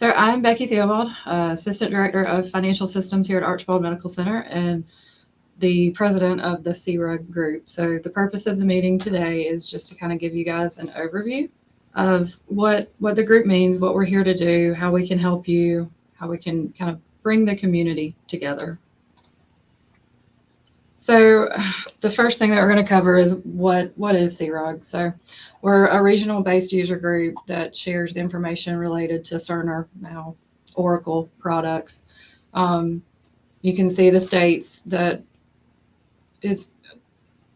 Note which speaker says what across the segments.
Speaker 1: So I'm Becky Theobald, Assistant Director of Financial Systems here at Archibald Medical Center and the President of the SeRUG Group. So the purpose of the meeting today is just to kind of give you guys an overview of what the group means, what we're here to do, how we can help you, how we can kind of bring the community together. So the first thing that we're going to cover is what is SeRUG. So we're a regional-based user group that shares information related to Cerner, now Oracle products. You can see the states that is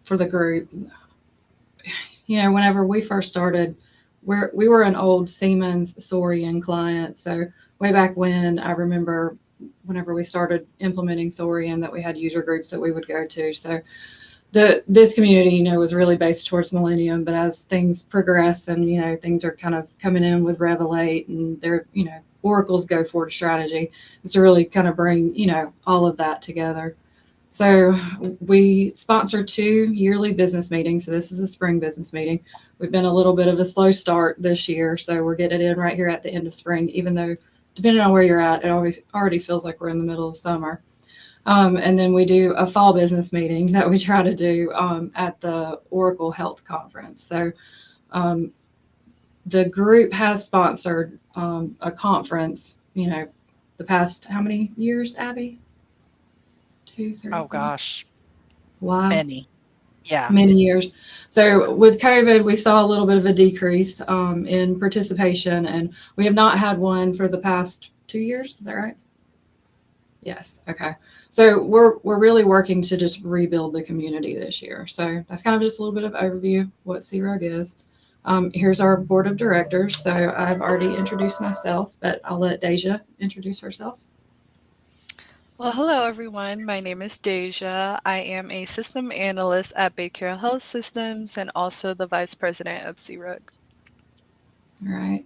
Speaker 1: for the group. You know, whenever we first started, we were an old Siemens Sorian client. So way back when, I remember whenever we started implementing Sorian that we had user groups that we would go to. So this community, you know, was really based towards Millennium, but as things progress and, you know, things are kind of coming in with Revelate and they're, you know, Oracle's go forward strategy is to really kind of bring, you know, all of that together. So we sponsor 2 yearly business meetings. So this is a spring business meeting. We've been a little bit of a slow start this year. So we're getting it in right here at the end of spring, even though depending on where you're at, it already feels like we're in the middle of summer. And then we do a fall business meeting that we try to do at the Oracle Health Conference. So the group has sponsored a conference, you know, the past, how many years, Abby? 2, 3,
Speaker 2: Oh
Speaker 1: 4.
Speaker 2: gosh,
Speaker 1: Wow.
Speaker 2: many. Yeah.
Speaker 1: Many years. So with COVID, we saw a little bit of a decrease in participation, and we have not had one for the past 2 years. Is that right? Yes. Okay. So we're really working to just rebuild the community this year. So that's kind of just a little bit of overview what SeRUG is. Here's our board of directors. So I've already introduced myself, but I'll let Deja introduce herself.
Speaker 3: Well, hello everyone. My name is Deja. I am a system analyst at Baker Health Systems and also the vice president of SeRUG.
Speaker 1: All right.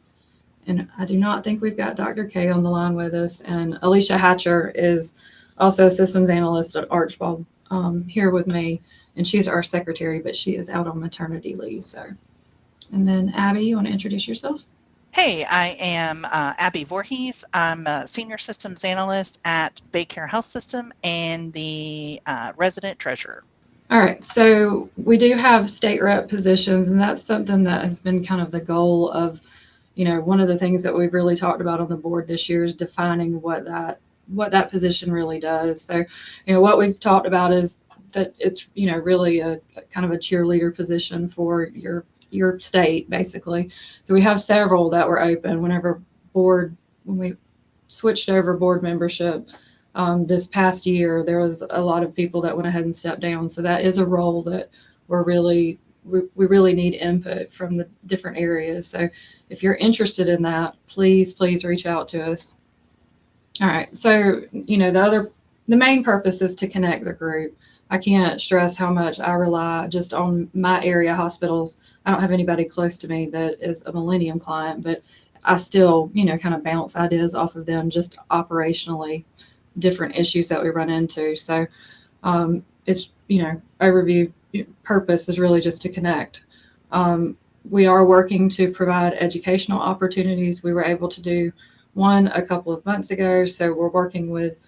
Speaker 1: And I do not think we've got Dr. K on the line with us. And Alicia Hatcher is also a systems analyst at Archibald here with me. And she's our secretary, but she is out on maternity leave. So, and then Abby, you want to introduce yourself?
Speaker 2: Hey, I am Abby Voorhees. I'm a senior systems analyst at Baker Health System and the resident treasurer.
Speaker 1: All right, so we do have state rep positions, and that's something that has been kind of the goal of, you know, one of the things that we've really talked about on the board this year is defining what that position really does. So, you know, what we've talked about is that it's, you know, really a kind of a cheerleader position for your state, basically. So we have several that were open when we switched over board membership. This past year, there was a lot of people that went ahead and stepped down. So that is a role that we really need input from the different areas. So if you're interested in that, please reach out to us. All right. So, you know, the main purpose is to connect the group. I can't stress how much I rely just on my area hospitals. I don't have anybody close to me that is a Millennium client, but I still, you know, kind of bounce ideas off of them just operationally, different issues that we run into. So it's, you know, overview purpose is really just to connect. We are working to provide educational opportunities. We were able to do one a couple of months ago. So we're working with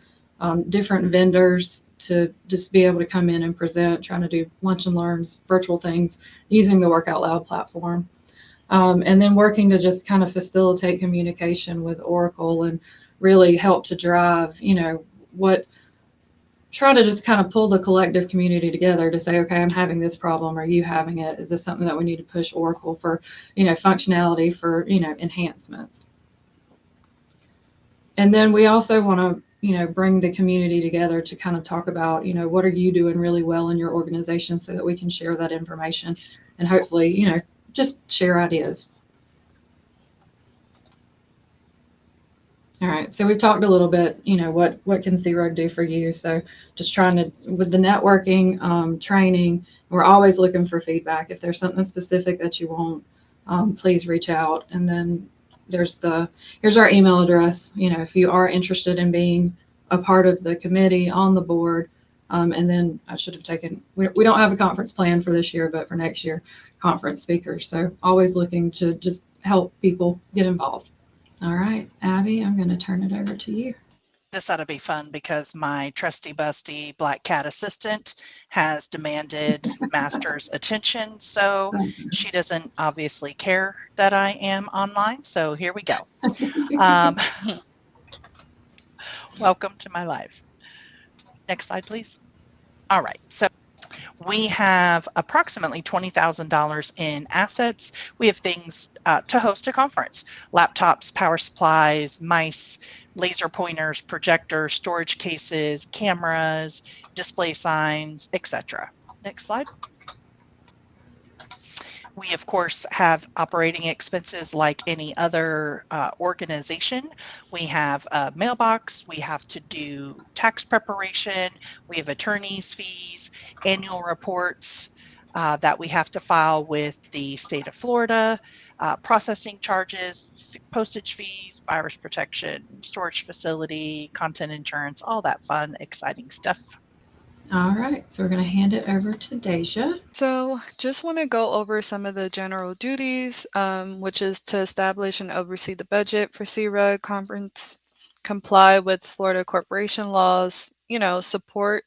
Speaker 1: different vendors to just be able to come in and present, trying to do lunch and learns, virtual things using the Work Out Loud platform. And then working to just kind of facilitate communication with Oracle and really help to drive, you know, try to just kind of pull the collective community together to say, okay, I'm having this problem. Are you having it? Is this something that we need to push Oracle for, you know, functionality, for, you know, enhancements? And then we also want to, you know, bring the community together to kind of talk about, you know, what are you doing really well in your organization so that we can share that information and hopefully, you know, just share ideas. All right, so we've talked a little bit, you know, what can SeRUG do for you? So just trying to, with the networking, training, we're always looking for feedback. If there's something specific that you want, please reach out. And then here's our email address. You know, if you are interested in being a part of the committee on the board, and then I should have taken, we don't have a conference plan for this year, but for next year, conference speakers. So always looking to just help people get involved. All right, Abby, I'm going to turn it over to you.
Speaker 2: This ought to be fun because my trusty busty black cat assistant has demanded master's attention. So she doesn't obviously care that I am online. So here we go. Welcome to my life. Next slide, please. All right. So we have approximately $20,000 in assets. We have things to host a conference: laptops, power supplies, mice, laser pointers, projectors, storage cases, cameras, display signs, etc. Next slide. We, of course, have operating expenses like any other organization. We have a mailbox. We have to do tax preparation. We have attorney's fees, annual reports that we have to file with the state of Florida, processing charges, postage fees, virus protection, storage facility, content insurance, all that fun, exciting stuff.
Speaker 1: All right, so we're going to hand it over to Deja.
Speaker 3: So just want to go over some of the general duties, which is to establish and oversee the budget for SeRUG conference, comply with Florida corporation laws, support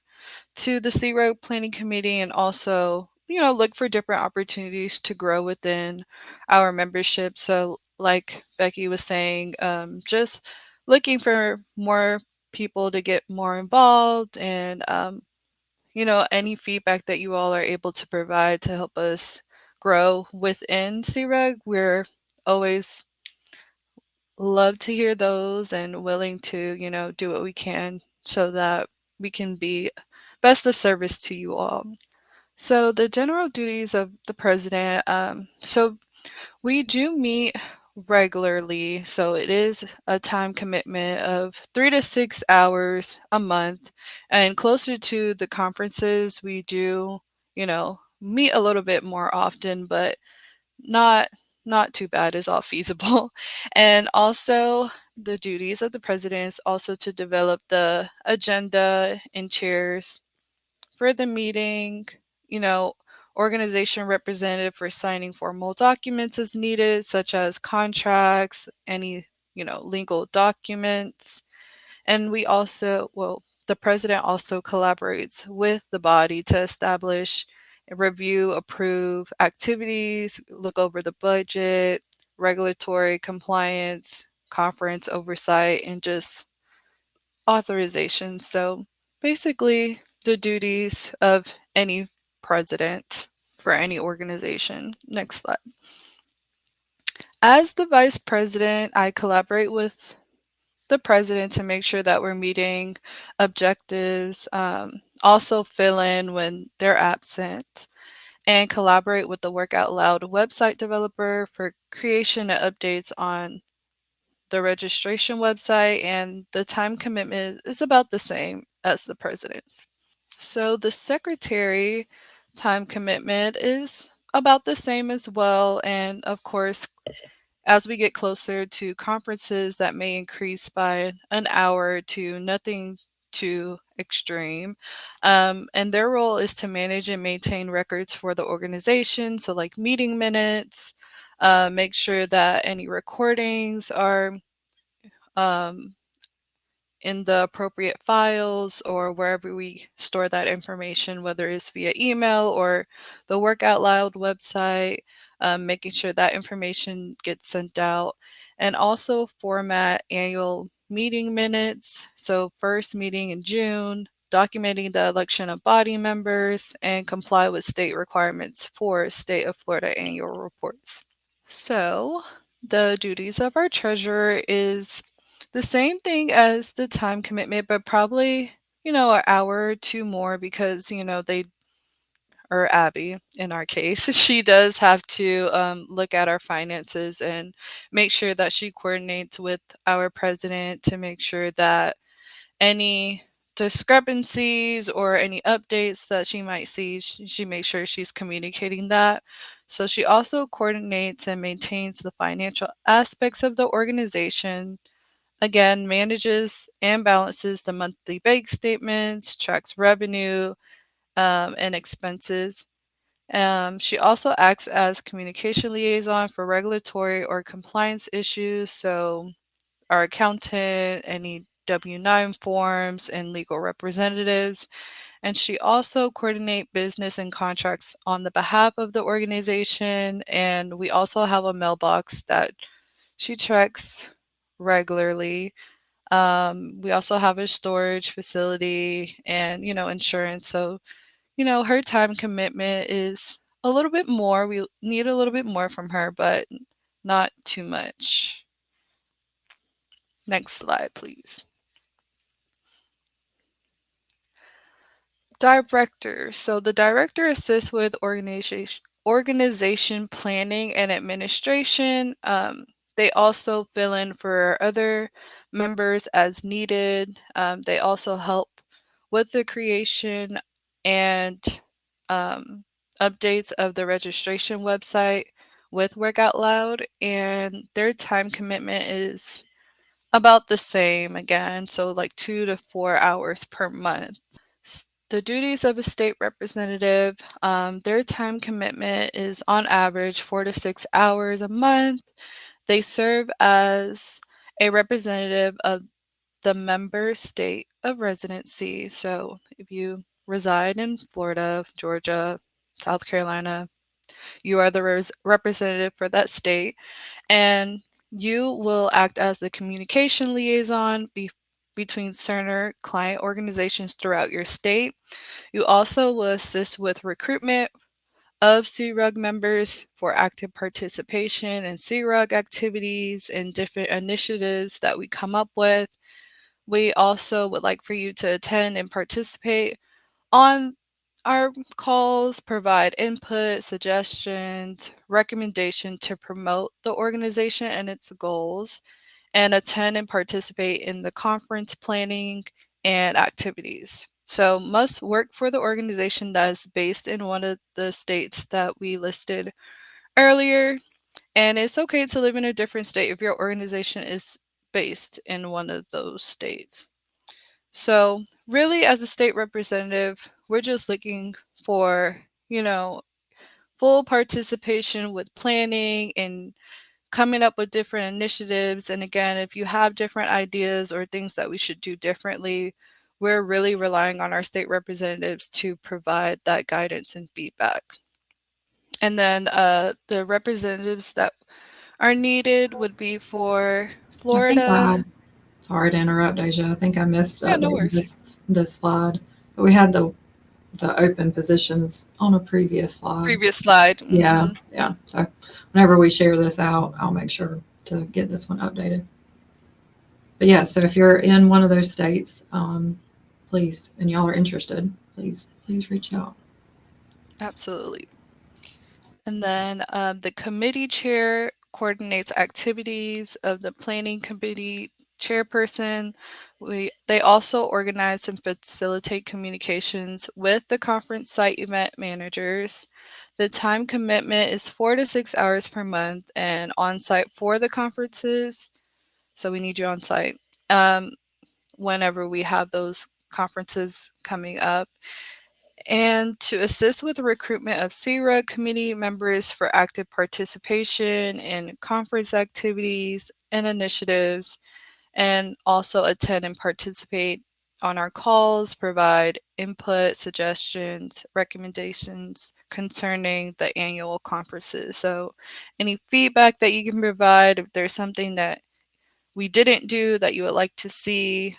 Speaker 3: to the SeRUG planning committee, and also, look for different opportunities to grow within our membership. So like Becky was saying, just looking for more people to get more involved, and any feedback that you all are able to provide to help us grow within SeRUG, we're always love to hear those and willing to, do what we can so that we can be best of service to you all. So the general duties of the president, so we do meet regularly, so it is a time commitment of 3 to 6 hours a month. And closer to the conferences, we do, meet a little bit more often, but not not too bad is all feasible. And also the duties of the president is also to develop the agenda and chairs for the meeting, you know, organization representative for signing formal documents as needed, such as contracts, any, legal documents. And we also, well, the president also collaborates with the body to establish, review, approve activities, look over the budget, regulatory compliance, conference oversight, and just authorization. So basically, the duties of any president for any organization. Next slide. As the vice president, I collaborate with the president to make sure that we're meeting objectives, also fill in when they're absent, and collaborate with the Work Out Loud website developer for creation and updates on the registration website, and the time commitment is about the same as the president's. So the secretary time commitment is about the same as well. And of course, as we get closer to conferences, that may increase by an hour to nothing too extreme. And their role is to manage and maintain records for the organization. So, like meeting minutes, make sure that any recordings are um, in the appropriate files or wherever we store that information, whether it's via email or the Work Out Loud website, making sure that information gets sent out, and also format annual meeting minutes. So, first meeting in June, documenting the election of body members, and comply with state requirements for State of Florida annual reports. So, the duties of our treasurer is the same thing as the time commitment, but probably, an hour or two more because, they, or Abby in our case, she does have to look at our finances and make sure that she coordinates with our president to make sure that any discrepancies or any updates that she might see, she makes sure she's communicating that. So she also coordinates and maintains the financial aspects of the organization. Again, manages and balances the monthly bank statements, tracks revenue and expenses. She also acts as communication liaison for regulatory or compliance issues. So our accountant, any W-9 forms, and legal representatives. And she also coordinates business and contracts on the behalf of the organization. And we also have a mailbox that she checks regularly. We also have a storage facility and, insurance. So, her time commitment is a little bit more. We need a little bit more from her, but not too much. Next slide, please. Director. So the director assists with organization planning and administration. They also fill in for other members as needed. They also help with the creation and um, updates of the registration website with Work Out Loud, and their time commitment is about the same again, so like 2 to 4 hours per month. The duties of a state representative, their time commitment is on average 4 to 6 hours a month. They serve as a representative of the member state of residency. So if you reside in Florida, Georgia, South Carolina, you are the representative for that state, and you will act as the communication liaison between Cerner client organizations throughout your state. You also will assist with recruitment of SeRUG members for active participation in SeRUG activities and different initiatives that we come up with. We also would like for you to attend and participate on our calls, provide input, suggestions, recommendation to promote the organization and its goals, and attend and participate in the conference planning and activities. So must work for the organization that is based in one of the states that we listed earlier. And it's okay to live in a different state if your organization is based in one of those states. So, really, as a state representative, we're just looking for, full participation with planning and coming up with different initiatives. And again, if you have different ideas or things that we should do differently, we're really relying on our state representatives to provide that guidance and feedback. And then the representatives that are needed would be for Florida.
Speaker 1: Sorry to interrupt, Asia. I think I missed
Speaker 3: Yeah, no
Speaker 1: updating
Speaker 3: worries.
Speaker 1: this slide. But we had the open positions on a previous slide.
Speaker 3: Previous slide.
Speaker 1: Yeah, yeah. So whenever we share this out, I'll make sure to get this one updated. But yeah, so if you're in one of those states, please, and y'all are interested, please reach out.
Speaker 3: Absolutely. And then the committee chair coordinates activities of the planning committee chairperson. They also organize and facilitate communications with the conference site event managers. The time commitment is 4 to 6 hours per month and on site for the conferences. So we need you on site whenever we have those conferences coming up. And to assist with the recruitment of SeRUG committee members for active participation in conference activities and initiatives, and also attend and participate on our calls, provide input, suggestions, recommendations concerning the annual conferences. So any feedback that you can provide, if there's something that we didn't do that you would like to see,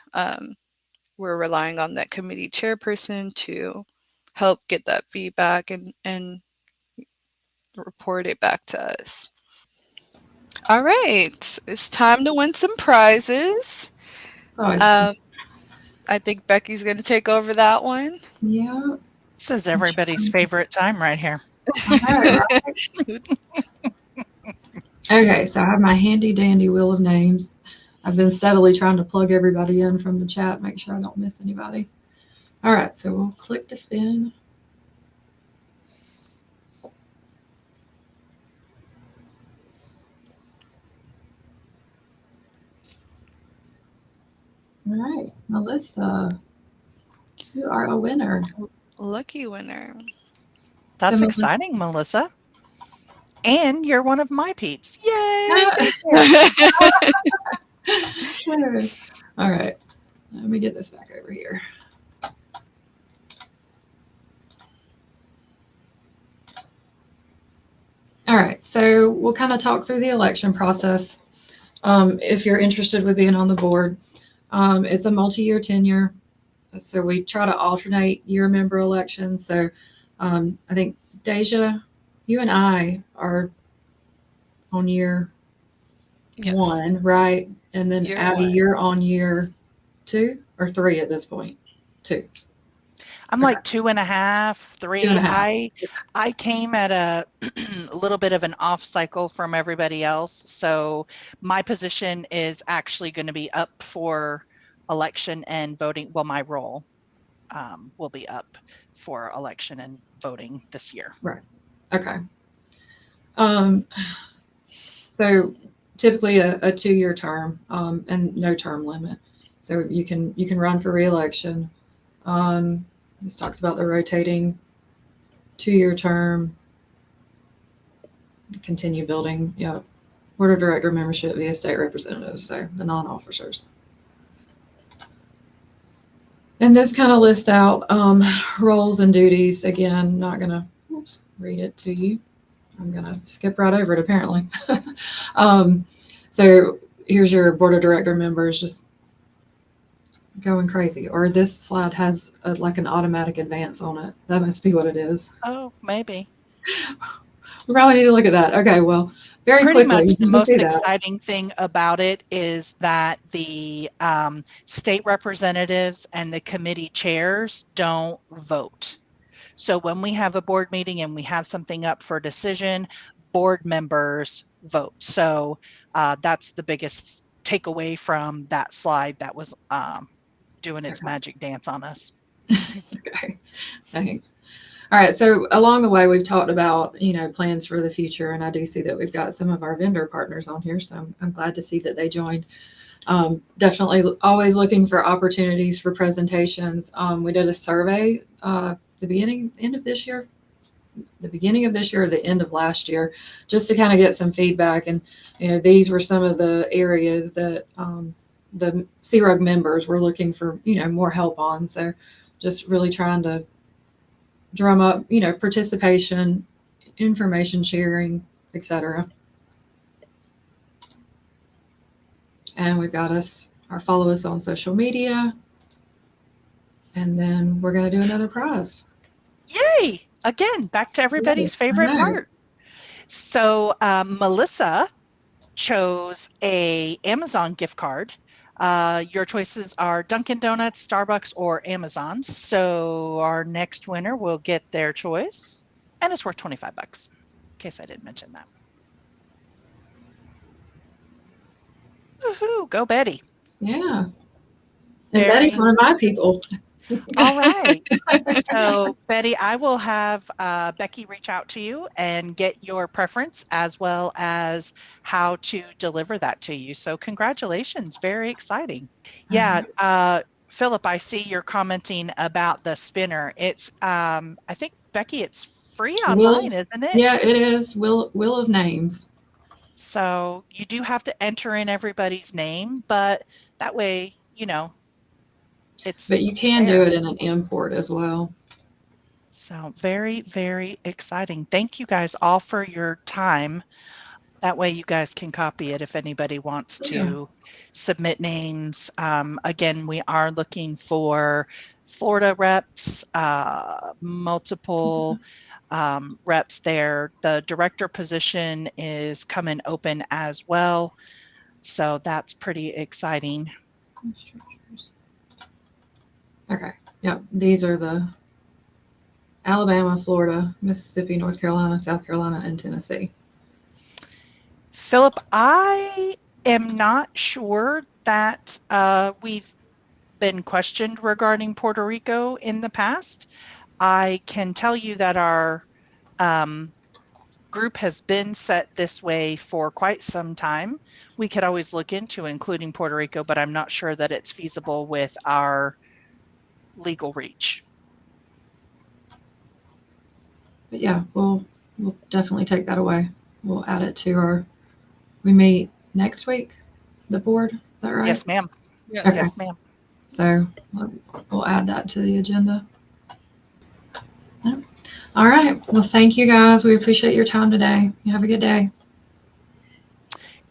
Speaker 3: we're relying on that committee chairperson to help get that feedback and report it back to us. All right, it's time to win some prizes. I think Becky's going to take over that one.
Speaker 1: Yeah.
Speaker 2: This is everybody's favorite time right here.
Speaker 1: Right? Okay, so I have my handy dandy wheel of names. I've been steadily trying to plug everybody in from the chat, make sure I don't miss anybody. All right, so we'll click to spin. All right, Melissa, you are a winner.
Speaker 3: Lucky winner.
Speaker 2: That's exciting, Melissa. And you're one of my peeps. Yay!
Speaker 1: All right. Let me get this back over here. All right. So we'll kind of talk through the election process. If you're interested with being on the board, it's a multi-year tenure. So we try to alternate year member elections. So I think Deja, you and I are on year
Speaker 3: Yes.
Speaker 1: 1, right? And then
Speaker 3: Year
Speaker 1: Abby,
Speaker 3: 1.
Speaker 1: you're on year 2 or 3 at this point? 2.
Speaker 2: I'm like 2.5, 3.
Speaker 1: 2.5.
Speaker 2: I came at a little bit of an off cycle from everybody else. So my position is actually going to be up for election and voting. Well, my role will be up for election and voting this year.
Speaker 1: Right. Okay. So typically a 2-year term, and no term limit. So you can run for reelection. This talks about the rotating 2-year term, continue building, board of director membership via state representatives, so the non-officers. And this kind of lists out roles and duties. Again, not going to read it to you. I'm going to skip right over it, apparently. So here's your board of director members just going crazy. Or this slide has like an automatic advance on it. That must be what it is.
Speaker 2: Oh, maybe.
Speaker 1: We probably need to look at that. Okay, well, very
Speaker 2: Pretty
Speaker 1: quickly,
Speaker 2: much the
Speaker 1: you can
Speaker 2: most
Speaker 1: see that.
Speaker 2: exciting thing about it is that the state representatives and the committee chairs don't vote. So when we have a board meeting and we have something up for decision, board members vote. So that's the biggest takeaway from that slide that was doing its magic dance on us.
Speaker 1: Okay, thanks. All right, so along the way, we've talked about, plans for the future, and I do see that we've got some of our vendor partners on here, so I'm glad to see that they joined. Definitely always looking for opportunities for presentations. We did a survey the beginning of this year or the end of last year, just to kind of get some feedback. And, these were some of the areas that the SeRUG members were looking for, more help on. So just really trying to drum up, participation, information sharing, etc. And we've got follow us on social media. And then we're going to do another prize.
Speaker 2: Yay! Again, back to everybody's favorite part. So Melissa chose a Amazon gift card. Your choices are Dunkin' Donuts, Starbucks, or Amazon. So our next winner will get their choice, and it's worth $25, in case I didn't mention that. Woohoo! Go Betty.
Speaker 1: Yeah. And Betty's one of my people.
Speaker 2: All right. So Betty, I will have Becky reach out to you and get your preference as well as how to deliver that to you. So congratulations. Very exciting. Yeah. Philip, I see you're commenting about the spinner. It's, I think, Becky, it's free online, isn't it?
Speaker 1: Yeah, it is. Wheel of Names.
Speaker 2: So you do have to enter in everybody's name, but that way,
Speaker 1: But you can do it in an import as well.
Speaker 2: So very, very exciting. Thank you guys all for your time. That way you guys can copy it if anybody wants to submit names. Again, we are looking for Florida reps, multiple reps there. The director position is coming open as well. So that's pretty exciting.
Speaker 1: Okay. Yep. These are the Alabama, Florida, Mississippi, North Carolina, South Carolina, and Tennessee.
Speaker 2: Philip, I am not sure that we've been questioned regarding Puerto Rico in the past. I can tell you that our group has been set this way for quite some time. We could always look into including Puerto Rico, but I'm not sure that it's feasible with our legal reach.
Speaker 1: But yeah, we'll definitely take that away. We'll add it to we meet next week, the board. Is that right?
Speaker 2: Yes, ma'am.
Speaker 3: Yes.
Speaker 1: Okay.
Speaker 2: Yes, ma'am.
Speaker 1: So we'll add that to the agenda. Yep. All right. Well, thank you guys. We appreciate your time today. You have a good day.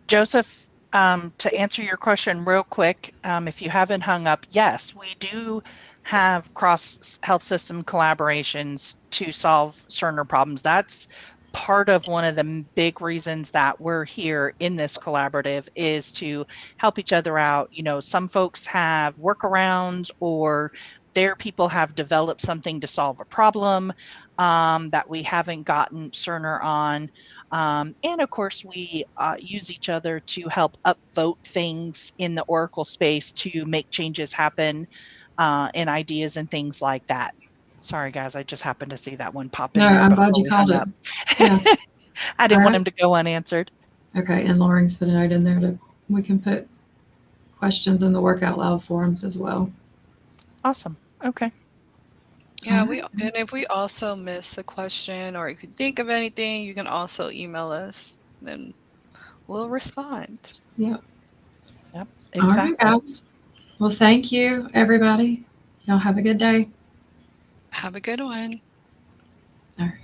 Speaker 2: Joseph, to answer your question real quick, if you haven't hung up, yes, we do have cross health system collaborations to solve Cerner problems. That's part of one of the big reasons that we're here in this collaborative is to help each other out. You know, some folks have workarounds or their people have developed something to solve a problem that we haven't gotten Cerner on. And of course, we use each other to help upvote things in the Oracle space to make changes happen and ideas and things like that. Sorry, guys, I just happened to see that one pop in
Speaker 1: No,
Speaker 2: there
Speaker 1: I'm glad
Speaker 2: before
Speaker 1: you
Speaker 2: we
Speaker 1: called
Speaker 2: hung
Speaker 1: it.
Speaker 2: up.
Speaker 1: Yeah.
Speaker 2: I
Speaker 1: All
Speaker 2: didn't want
Speaker 1: right.
Speaker 2: him to go unanswered.
Speaker 1: Okay. And Lauren's put a note in there that we can put questions in the work out loud forums as well.
Speaker 2: Awesome. Okay.
Speaker 3: Yeah,
Speaker 1: All
Speaker 3: we
Speaker 1: right.
Speaker 3: and if we also miss a question or if you think of anything, you can also email us. Then we'll respond.
Speaker 1: Yep.
Speaker 2: Yep.
Speaker 1: All right,
Speaker 2: Exactly.
Speaker 1: guys. Well, thank you, everybody. Y'all have a good day.
Speaker 3: Have a good one.
Speaker 1: All right.